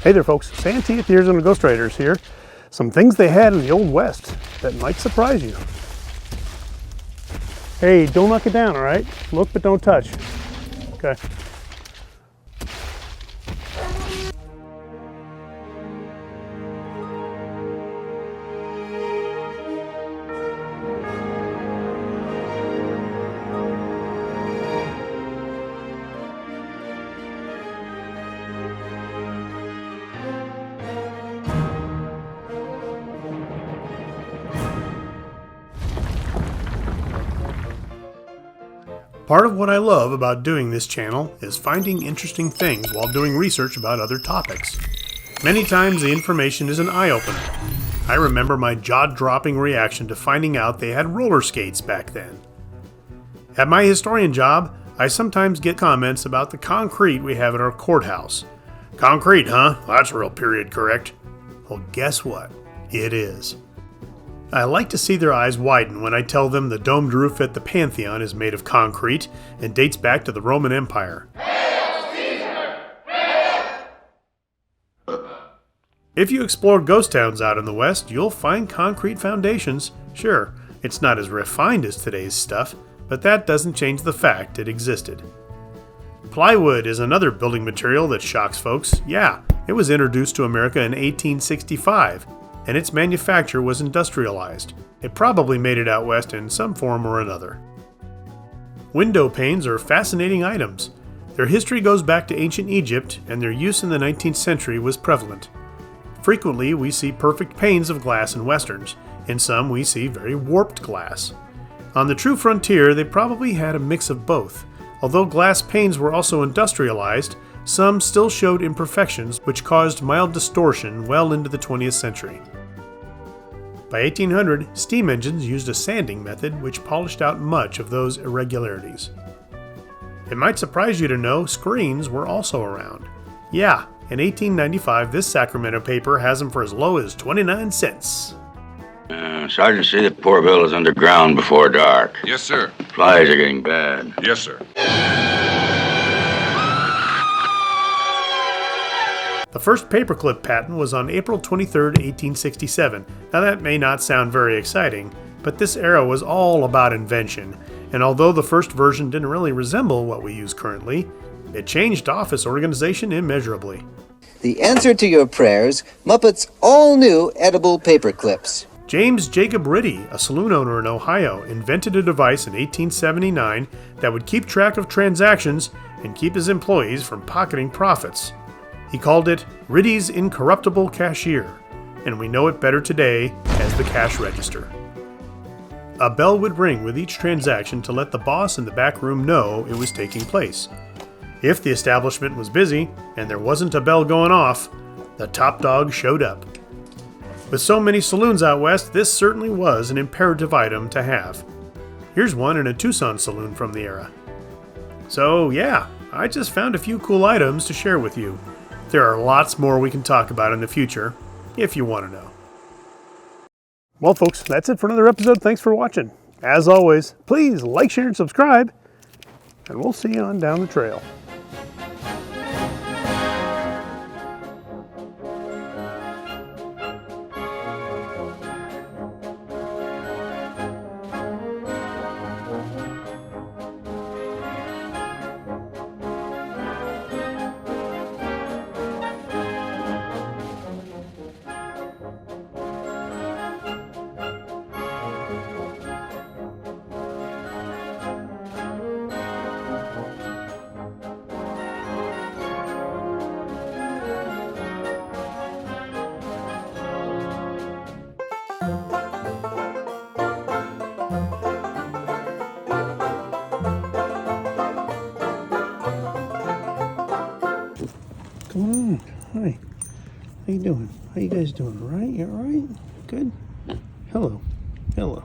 Hey there folks, Santee at the Arizona Ghostwriters here. Some things they had in the Old West that might surprise you. Hey, don't knock it down, all right? Look but don't touch. Okay. Part of what I love about doing this channel is finding interesting things while doing research about other topics. Many times the information is an eye-opener. I remember my jaw-dropping reaction to finding out they had roller skates back then. At my historian job, I sometimes get comments about the concrete we have at our courthouse. Concrete, huh? That's real period correct. Well, guess what? It is. I like to see their eyes widen when I tell them the domed roof at the Pantheon is made of concrete and dates back to the Roman Empire. Hail Caesar! Hail! If you explore ghost towns out in the West, you'll find concrete foundations. Sure, it's not as refined as today's stuff, but that doesn't change the fact it existed. Plywood is another building material that shocks folks. Yeah, it was introduced to America in 1865. And its manufacture was industrialized. It probably made it out west in some form or another. Window panes are fascinating items. Their history goes back to ancient Egypt, and their use in the 19th century was prevalent. Frequently, we see perfect panes of glass in westerns. In some, we see very warped glass. On the true frontier, they probably had a mix of both. Although glass panes were also industrialized, some still showed imperfections which caused mild distortion well into the 20th century. By 1800, steam engines used a sanding method which polished out much of those irregularities. It might surprise you to know screens were also around. Yeah, in 1895 this Sacramento paper has them for as low as 29 cents. Sergeant, see that poor Bill is underground before dark. Yes, sir. Flies are getting bad. Yes, sir. The first paperclip patent was on April 23, 1867. Now that may not sound very exciting, but this era was all about invention, and although the first version didn't really resemble what we use currently, it changed office organization immeasurably. The answer to your prayers, Muppet's all-new edible paper clips. James Jacob Ritty, a saloon owner in Ohio, invented a device in 1879 that would keep track of transactions and keep his employees from pocketing profits. He called it Ritty's Incorruptible Cashier, and we know it better today as the cash register. A bell would ring with each transaction to let the boss in the back room know it was taking place. If the establishment was busy and there wasn't a bell going off, the top dog showed up. With so many saloons out west, this certainly was an imperative item to have. Here's one in a Tucson saloon from the era. So yeah, I just found a few cool items to share with you. There are lots more we can talk about in the future, if you want to know. Well, folks, that's it for another episode. Thanks for watching. As always, please like, share, and subscribe, and we'll see you on down the trail. Come on. Hi. How you doing? How you guys doing? All right? You all right? Good? Hello. Hello.